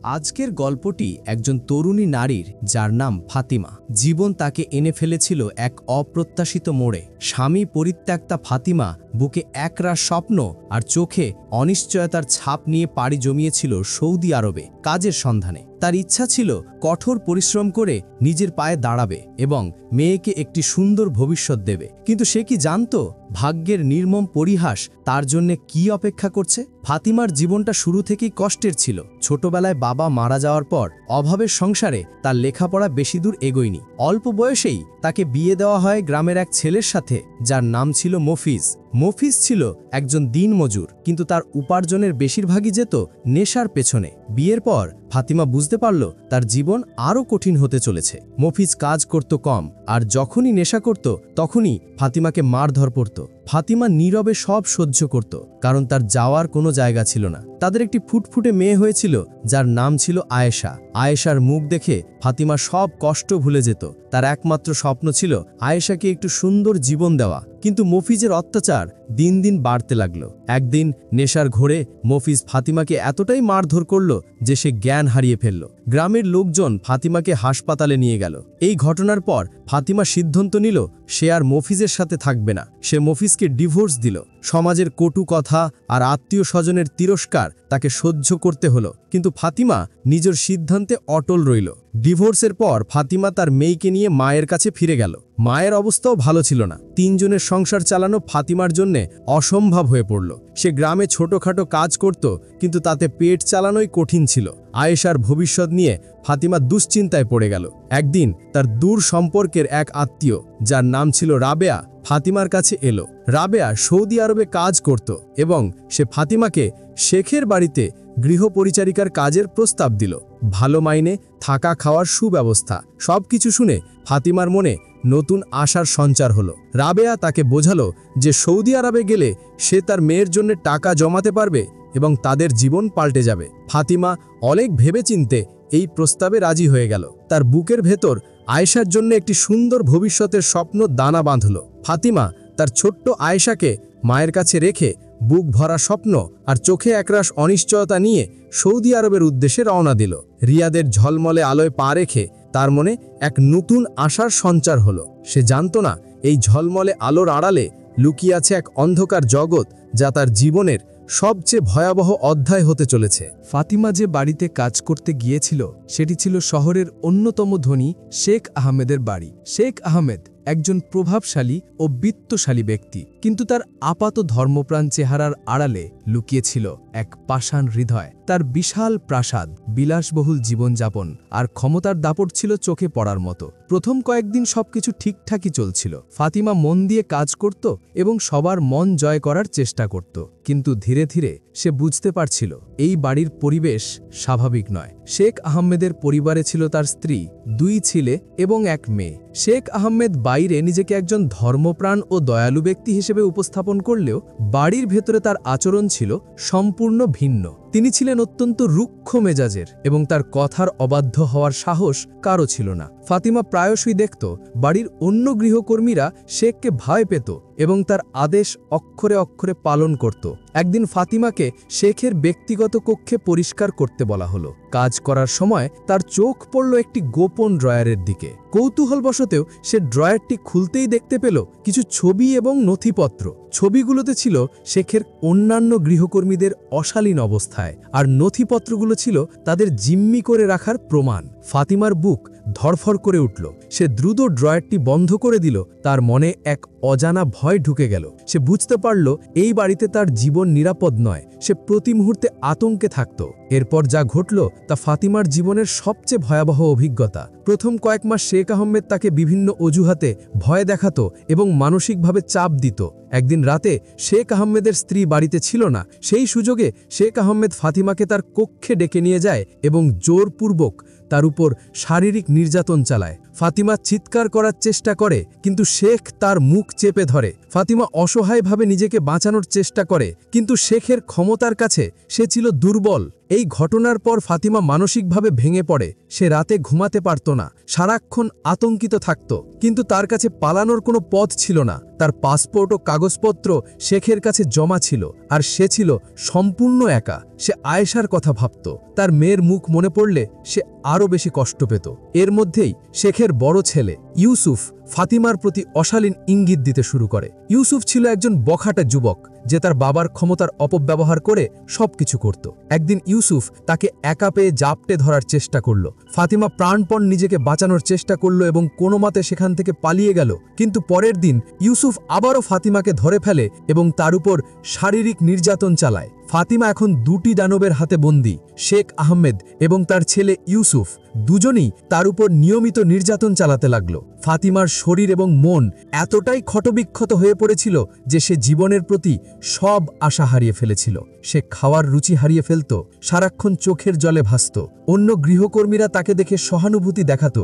আজকের গল্পটি একজন তরুণী নারীর যার নাম ফাতিমা। জীবন তাকে এনে ফেলেছিল এক অপ্রত্যাশিত মোড়ে। স্বামী পরিত্যক্তা ফাতিমা বুকে একরাশ স্বপ্ন আর চোখে অনিশ্চয়তার ছাপ নিয়ে পাড়ি জমিয়েছিল সৌদি আরবে কাজের সন্ধানে। তার ইচ্ছা ছিল কঠোর পরিশ্রম করে নিজের পায়ে দাঁড়াবে এবং মেয়েকে একটি সুন্দর ভবিষ্যৎ দেবে। কিন্তু সে কি জানত ভাগ্যের নির্মম পরিহাস তার জন্যে কি অপেক্ষা করছে? ফাতিমার জীবনটা শুরু থেকেই কষ্টের ছিল। ছোটবেলায় বাবা মারা যাওয়ার পর অভাবের সংসারে তার লেখাপড়া বেশি দূর এগোয়নি। অল্প বয়সেই তাকে বিয়ে দেওয়া হয় গ্রামের এক ছেলের সাথে যার নাম ছিল মফিজ। মফিজ ছিল একজন দিনমজুর, কিন্তু তার উপার্জনের বেশিরভাগই যেত নেশার পেছনে। বিয়ের পর ফাতিমা বুঝতে পারল তার জীবন আরও কঠিন হতে চলেছে। মফিজ কাজ করত কম, আর যখনই নেশা করত তখনই ফাতিমাকে মারধর করত। ফাতিমা নীরবে সব সহ্য করত, কারণ তার যাওয়ার কোনো জায়গা ছিল না। তাদের একটি ফুটফুটে মেয়ে হয়েছিল যার নাম ছিল আয়েশা। আয়েশার মুখ দেখে ফাতিমা সব কষ্ট ভুলে যেত। তার একমাত্র স্বপ্ন ছিল আয়েশাকে একটু সুন্দর জীবন দেওয়া। কিন্তু মফিজের অত্যাচার দিন দিন বাড়তে লাগলো। একদিন নেশার ঘোরে মফিজ ফাতিমাকে এতটাই মারধর করল যে সে জ্ঞান হারিয়ে ফেলল। গ্রামের লোকজন ফাতিমাকে হাসপাতালে নিয়ে গেল। এই ঘটনার পর ফাতিমা সিদ্ধান্ত নিল সে আর মফিজের সাথে থাকবে না। সে মফিজকে ডিভোর্স দিল। সমাজের কটু কথা আর আত্মীয় স্বজনের তিরস্কার তাকে সহ্য করতে হলো, কিন্তু ফাতিমা নিজের সিদ্ধান্তে অটল রইল। ডিভোর্সের পর ফাতিমা তার মেয়েকে নিয়ে মায়ের কাছে ফিরে গেল। মায়ের অবস্থাও ভালো ছিল না। তিনজনের সংসার চালানো ফাতিমার জন্য অসম্ভব হয়ে পড়ল। সে গ্রামে ছোটখাটো কাজ করত, কিন্তু তাতে পেট চালানোই কঠিন ছিল। আয়েশার ভবিষ্যৎ নিয়ে ফাতিমা দুশ্চিন্তায় পড়ে গেল। একদিন তার দূর সম্পর্কের এক আত্মীয় যার নাম ছিল রাবেয়া ফাতিমার কাছে এলো। রাবেয়া সৌদি আরবে কাজ করত এবং সে ফাতিমাকে শেখের বাড়িতে গৃহপরিচারিকার কাজের প্রস্তাব দিল। ভালো মাইনে, থাকা খাওয়ার সুব্যবস্থা, সবকিছু শুনে ফাতিমার মনে নতুন আশার সঞ্চার হলো। রাবেয়া তাকে বোঝালো যে সৌদি আরবে গেলে সে তার মেয়ের জন্য টাকা জমাতে পারবে এবং তাদের জীবন পাল্টে যাবে। ফাতিমা অনেক ভেবেচিন্তে এই প্রস্তাবে রাজি হয়ে গেল। তার বুকের ভেতর আয়েশার জন্য একটি সুন্দর ভবিষ্যতের স্বপ্ন দানা বাঁধল। ফাতিমা তার ছোট্ট আয়েশাকে মায়ের কাছে রেখে বুক ভরা স্বপ্ন আর চোখে একরাশ অনিশ্চয়তা নিয়ে সৌদি আরবের উদ্দেশ্যে রওনা দিল। রিয়াদের ঝলমলে আলোয় পা রেখে তার মনে এক নতুন আশার সঞ্চার হলো। সে জানত না এই ঝলমলে আলোর আড়ালে লুকিয়ে আছে এক অন্ধকার জগৎ যা তার জীবনের সবচেয়ে ভয়াবহ অধ্যায় হতে চলেছে। ফাতিমা যে বাড়িতে কাজ করতে গিয়েছিল সেটি ছিল শহরের অন্যতম ধনী শেখ আহমেদের বাড়ি। শেখ আহমেদ একজন প্রভাবশালী ও বিত্তশালী ব্যক্তি, কিন্তু তার আপাত ধর্মপ্রাণ চেহারার আড়ালে লুকিয়েছিল এক পাষাণ হৃদয়। তার বিশাল প্রাসাদ, বিলাসবহুল জীবনযাপন আর ক্ষমতার দাপট ছিল চোখে পড়ার মতো। প্রথম কয়েকদিন সবকিছু ঠিকঠাকই চলছিল। ফাতিমা মন দিয়ে কাজ করত এবং সবার মন জয় করার চেষ্টা করত, কিন্তু ধীরে ধীরে সে বুঝতে পারছিল এই বাড়ির পরিবেশ স্বাভাবিক নয়। শেখ আহমেদের পরিবারে ছিল তার স্ত্রী, 2 ছেলে এবং এক মেয়ে। শেখ আহমেদ বাইরে নিজেকে একজন ধর্মপ্রাণ ও দয়ালু ব্যক্তি হিসেবে উপস্থাপন করলেও বাড়ির ভেতরে তার আচরণ ছিল সম্পূর্ণ ভিন্ন। তিনি ছিলেন অত্যন্ত রুক্ষ মেজাজের এবং তার কথার অবাধ্য হওয়ার সাহস কারও ছিল না। ফাতিমা প্রায়শই দেখত বাড়ির অন্য গৃহকর্মীরা শেখকে ভয় পেত এবং তার আদেশ অক্ষরে অক্ষরে পালন করত। একদিন ফাতিমাকে শেখের ব্যক্তিগত কক্ষে পরিষ্কার করতে বলা হলো। কাজ করার সময় তার চোখ পড়ল একটি গোপন ড্রয়ারের দিকে। কৌতূহলবশতেও সে ড্রয়ারটি খুলতেই দেখতে পেল কিছু ছবি এবং নথিপত্র। ছবিগুলোতে ছিল শেখের অন্যান্য গৃহকর্মীদের অশালীন অবস্থায়, আর নথিপত্রগুলো ছিল তাদের জিম্মি করে রাখার প্রমাণ। ফাতিমার বুক ধড়ফড় করে উঠল। সে দ্রুত ড্রয়ারটি বন্ধ করে দিল। তার মনে এক অজানা ভয় ঢুকে গেল। সে বুঝতে পারল এই বাড়িতে তার জীবন নিরাপদ নয়। সে প্রতি মুহূর্তে আতঙ্কে থাকত। এরপর যা ঘটল তা ফাতিমার জীবনের সবচেয়ে ভয়াবহ অভিজ্ঞতা। প্রথম কয়েক মাস শেখ আহমেদ তাকে বিভিন্ন অজুহাতে ভয় দেখাত এবং মানসিকভাবে চাপ দিত। একদিন রাতে শেখ আহমেদের স্ত্রী বাড়িতে ছিল না। সেই সুযোগে শেখ আহমেদ ফাতিমাকে তার কক্ষে ডেকে নিয়ে যায় এবং জোরপূর্বক তার উপর শারীরিক নির্যাতন চালায়। ফাতিমা চিৎকার করার চেষ্টা করে, কিন্তু শেখ তার মুখ চেপে ধরে। ফাতিমা অসহায়ভাবে নিজেকে বাঁচানোর চেষ্টা করে, কিন্তু শেখের ক্ষমতার কাছে সে ছিল দুর্বল এই ঘটনার পর ফাতিমা মানসিকভাবে ভেঙে পড়ে। সে রাতে ঘুমাতে পারত না, সারাক্ষণ আতঙ্কিত থাকত। কিন্তু তার কাছে পালানোর কোনো পথ ছিল না। তার পাসপোর্ট ও কাগজপত্র শেখের কাছে জমা ছিল, আর সে ছিল সম্পূর্ণ একা। সে আয়েশার কথা ভাবত। তার মেয়ের মুখ মনে পড়লে সে আরও বেশি কষ্ট পেত। এর মধ্যেই শেখের বড় ছেলে ইউসুফ ফাতিমার প্রতি অশালীন ইঙ্গিত দিতে শুরু করে। ইউসুফ ছিল একজন বখাটে যুবক, যে তার বাবার ক্ষমতার অপব্যবহার করে সবকিছু করত। একদিন ইউসুফ তাকে একা পেয়ে জাপটে ধরার চেষ্টা করল। ফাতিমা প্রাণপণ নিজেকে বাঁচানোর চেষ্টা করল এবং কোনো মতে সেখান থেকে পালিয়ে গেল। কিন্তু পরের দিন ইউসুফ আবারও ফাতিমাকে ধরে ফেলে এবং তার উপর শারীরিক নির্যাতন চালায়। ফাতিমা এখন দুটি দানবের হাতে বন্দী। শেখ আহমেদ এবং তার ছেলে ইউসুফ দুজনেই তার উপর নিয়মিত নির্যাতন চালাতে লাগল। ফাতিমার শরীর এবং মন এতটাই ক্ষতবিক্ষত হয়ে পড়েছিল যে সে জীবনের প্রতি সব আশা হারিয়ে ফেলেছিল। সে খাওয়ার রুচি হারিয়ে ফেলত, সারাক্ষণ চোখের জলে ভাসত। অন্য গৃহকর্মীরা তাকে দেখে সহানুভূতি দেখাত,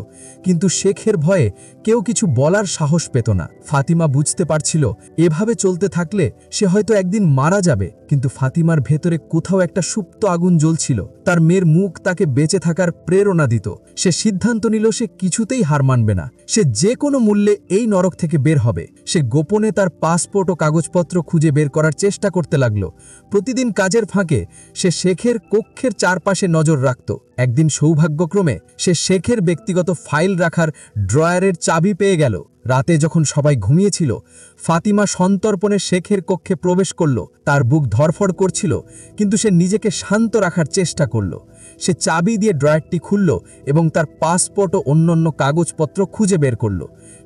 কিন্তু শেখের ভয়ে কেউ কিছু বলার সাহস পেত না। ফাতিমা বুঝতে পারছিল এভাবে চলতে থাকলে সে হয়তো একদিন মারা যাবে। কিন্তু ফাতিমার ভেতরে কোথাও একটা সুপ্ত আগুন জ্বলছিল। তার মেয়ের মুখ তাকে বেঁচে থাকার প্রেরণা দিত। সে সিদ্ধান্ত নিল সে কিছুতেই হার মানবে না। সে যে কোনো মূল্যে এই নরক থেকে বের হবে। সে গোপনে তার পাসপোর্ট ও কাগজপত্র খুঁজে বের করার চেষ্টা করতে লাগল। প্রতিদিন কাজের ফাঁকে সে শেখের কক্ষের চারপাশে নজর রাখত। একদিন সৌভাগ্যক্রমে সে শেখের ব্যক্তিগত ফাইল রাখার ড্রয়ারের চাবি পেয়ে গেল। রাতে যখন সবাই ঘুমিয়েছিল, ফাতিমা সন্তর্পণে শেখের কক্ষে প্রবেশ করল। তার বুক ধড়ফড় করছিল, কিন্তু সে নিজেকে শান্ত রাখার চেষ্টা করল। সে চাবি দিয়ে ড্রয়ারটি খুলল এবং তার পাসপোর্ট ও অন্যান্য কাগজপত্র খুঁজে বের করল।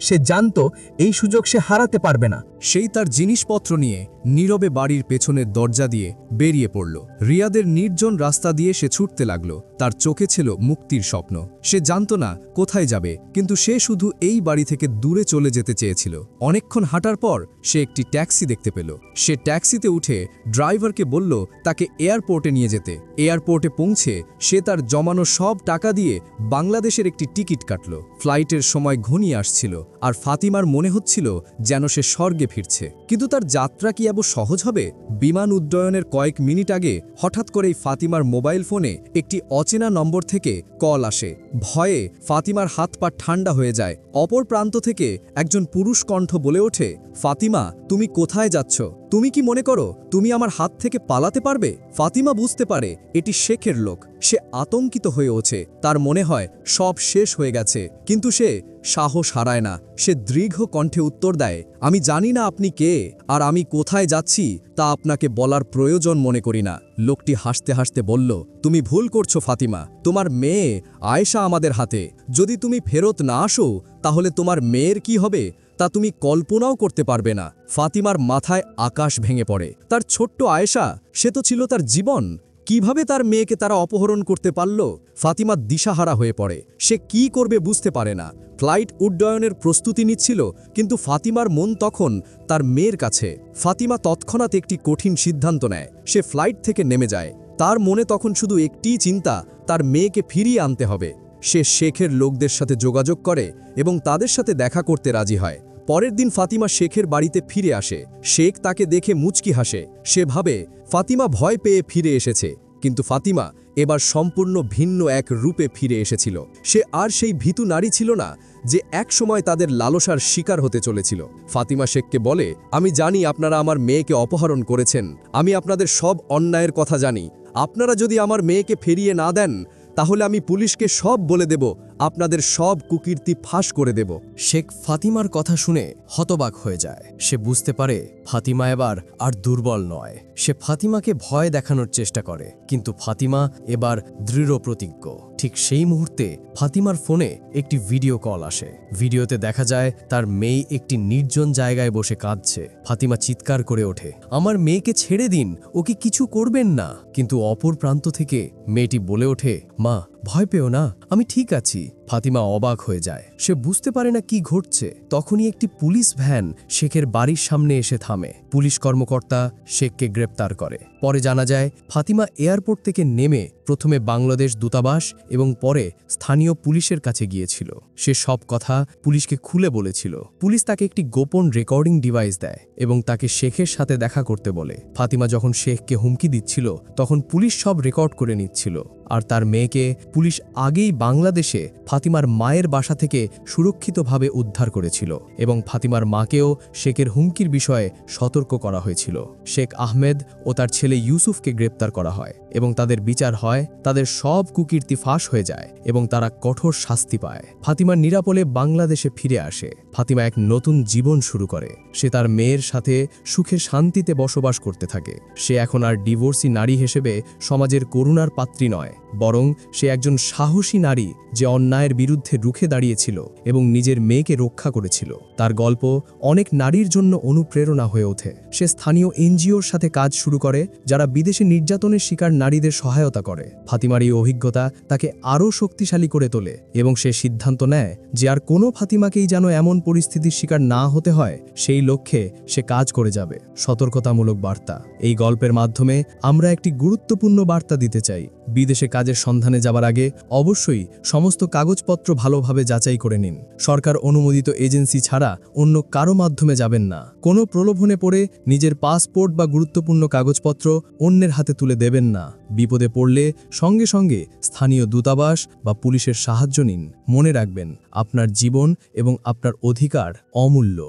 সে জানত এই সুযোগ সে হারাতে পারবে না। সেই তার জিনিসপত্র নিয়ে নীরবে বাড়ির পেছনের দরজা দিয়ে বেরিয়ে পড়ল। রিয়াদের নির্জন রাস্তা দিয়ে সে ছুটতে লাগল। তার চোখে ছিল মুক্তির স্বপ্ন। সে জানত না কোথায় যাবে, কিন্তু সে শুধু এই বাড়ি থেকে দূরে চলে যেতে চেয়েছিল। অনেকক্ষণ হাঁটার পর সে একটি ট্যাক্সি দেখতে পেল। সে ট্যাক্সিতে উঠে ড্রাইভারকে বলল তাকে এয়ারপোর্টে নিয়ে যেতে। এয়ারপোর্টে পৌঁছে সে তার জমানো সব টাকা দিয়ে বাংলাদেশের একটি টিকিট কাটল। ফ্লাইটের সময় ঘনিয়ে আসছিল, আর ফাতিমার মনে হচ্ছিল যেন সে স্বর্গে ফিরছে। কিন্তু তার যাত্রা কি এত সহজ হবে? বিমান উড্ডয়নের কয়েক মিনিট আগে হঠাৎ করেই ফাতিমার মোবাইল ফোনে একটি অচেনা নম্বর থেকে কল আসে। ভয়ে ফাতিমার হাত পা ঠান্ডা হয়ে যায়। অপর প্রান্ত থেকে একজন পুরুষ কণ্ঠ বলে ওঠে, ফাতিমা, তুমি কোথায় যাচ্ছ? তুমি কি মনে করো তুমি আমার হাত থেকে পালাতে পারবে? ফাতিমা বুঝতে পারে এটি শেখের লোক। সে আতঙ্কিত হয়ে ওঠে। তার মনে হয় সব শেষ হয়ে গেছে, কিন্তু সে সাহস হারায় না। সে দীর্ঘ কণ্ঠে উত্তর দেয়, আমি জানি না আপনি কে, আর আমি কোথায় যাচ্ছি তা আপনাকে বলার প্রয়োজন মনে করি না। লোকটি হাসতে হাসতে বলল, তুমি ভুল করছো ফাতিমা। তোমার মেয়ে আয়েশা আমাদের হাতে। যদি তুমি ফেরত না আসো তাহলে তোমার মেয়ের কি হবে তা তুমি কল্পনাও করতে পারবে না। ফাতিমার মাথায় আকাশ ভেঙে পড়ে। তার ছোট্ট আয়েশা, সে তো ছিল তার জীবন। কিভাবে তার মেয়েকে তারা অপহরণ করতে পারল? ফাতিমা দিশাহারা হয়ে পড়ে। সে কি করবে বুঝতে পারে না। ফ্লাইট উড্ডয়নের প্রস্তুতি নিচ্ছিল, কিন্তু ফাতিমার মন তখন তার মেয়ের কাছে। ফাতিমা তৎক্ষণাৎ একটি কঠিন সিদ্ধান্ত নেয়। সে ফ্লাইট থেকে নেমে যায়। তার মনে তখন শুধু একটিই চিন্তা, তার মেয়েকে ফিরিয়ে আনতে হবে। সে শেখের লোকদের সাথে যোগাযোগ করে এবং তাদের সাথে দেখা করতে রাজি হয়। পরের দিন ফাতিমা শেখের বাড়িতে ফিরে আসে। শেখ তাকে দেখে মুচকি হাসে। সে ভাবে ফাতিমা ভয় পেয়ে ফিরে এসেছে, কিন্তু ফাতিমা এবার সম্পূর্ণ ভিন্ন এক রূপে ফিরে এসেছিল। সে আর সেই ভীতু নারী ছিল না যে একসময় তাদের লালসার শিকার হতে চলেছিল। ফাতিমা শেখকে বলে, আমি জানি আপনারা আমার মেয়েকে অপহরণ করেছেন। আমি আপনাদের সব অন্যায়ের কথা জানি। আপনারা যদি আমার মেয়েকে ফিরিয়ে না দেন তাহলে আমি পুলিশকে সব বলে দেব। আপনাদের সব কুকীর্তি ফাঁস করে দেব। শেখ ফাতিমার কথা শুনে হতবাক হয়ে যায়। সে বুঝতে পারে ফাতিমা এবার আর দুর্বল নয়। সে ফাতিমাকে ভয় দেখানোর চেষ্টা করে, কিন্তু ফাতিমা এবার দৃঢ় প্রতিজ্ঞ। ঠিক সেই মুহূর্তে ফাতিমার ফোনে একটি ভিডিও কল আসে। ভিডিওতে দেখা যায় তার মেয়ে একটি নির্জন জায়গায় বসে কাঁদছে। ফাতিমা চিৎকার করে ওঠে, আমার মেয়েকে ছেড়ে দিন, ওকে কিছু করবেন না। কিন্তু অপর প্রান্ত থেকে মেয়েটি বলে ওঠে, মা, ভয় পেও না, আমি ঠিক আছি। ফাতিমা অবাক হয়ে যায়। সে বুঝতে পারে না কি ঘটছে। তখনই একটি পুলিশ ভ্যান শেখের বাড়ির সামনে এসে থামে। পুলিশ কর্মকর্তা শেখকে গ্রেপ্তার করে। পরে জানা যায় ফাতিমা এয়ারপোর্ট থেকে নেমে প্রথমে বাংলাদেশ দূতাবাস এবং পরে স্থানীয় পুলিশের কাছে গিয়েছিল। সে সব কথা পুলিশকে খুলে বলেছিল। পুলিশ তাকে একটি গোপন রেকর্ডিং ডিভাইস দেয় এবং তাকে শেখের সাথে দেখা করতে বলে। ফাতিমা যখন শেখকে হুমকি দিচ্ছিল তখন পুলিশ সব রেকর্ড করে নিচ্ছিল। আর তার মেয়েকে পুলিশ আগেই বাংলাদেশে ফাতিমার মায়ের বাসা থেকে সুরক্ষিতভাবে উদ্ধার করেছিল এবং ফাতিমার মাকেও শেখের হুমকির বিষয়ে সতর্ক করা হয়েছিল। শেখ আহমেদ ও তার ছেলে ইউসুফকে গ্রেপ্তার করা হয় এবং তাদের বিচার হয়। তাদের সব কুকীর্তি ফাঁস হয়ে যায় এবং তারা কঠোর শাস্তি পায়। ফাতিমার নিরাপদে বাংলাদেশে ফিরে আসে। ফাতিমা এক নতুন জীবন শুরু করে। সে তার মেয়ের সাথে সুখে শান্তিতে বসবাস করতে থাকে। সে এখন আর ডিভোর্সি নারী হিসেবে সমাজের করুণার পাত্রী নয়, বরং সে একজন সাহসী নারী যে অন্যায়ের বিরুদ্ধে রুখে দাঁড়িয়েছিল এবং নিজের মেয়েকে রক্ষা করেছিল। তার গল্প অনেক নারীর জন্য অনুপ্রেরণা হয়ে ওঠে। সে স্থানীয় এনজিওর সাথে কাজ শুরু করে যারা বিদেশে নির্যাতনের শিকার নারীদের সহায়তা করে। ফাতিমার এই অভিজ্ঞতা তাকে আরও শক্তিশালী করে তোলে এবং সে সিদ্ধান্ত নেয় যে আর কোনো ফাতিমাকেই যেন এমন পরিস্থিতির শিকার না হতে হয়। সেই লক্ষ্যে সে কাজ করে যাবে। সতর্কতামূলক বার্তা। এই গল্পের মাধ্যমে আমরা একটি গুরুত্বপূর্ণ বার্তা দিতে চাই। বিদেশে কাজের সন্ধানে যাবার আগে অবশ্যই সমস্ত কাগজপত্র ভালোভাবে যাচাই করে নিন। সরকার অনুমোদিত এজেন্সি ছাড়া অন্য কারো মাধ্যমে যাবেন না। কোনো প্রলোভনে পড়ে নিজের পাসপোর্ট বা গুরুত্বপূর্ণ কাগজপত্র অন্যের হাতে তুলে দেবেন না। বিপদে পড়লে সঙ্গে সঙ্গে স্থানীয় দূতাবাস বা পুলিশের সাহায্য নিন। মনে রাখবেন, আপনার জীবন এবং আপনার অধিকার অমূল্য।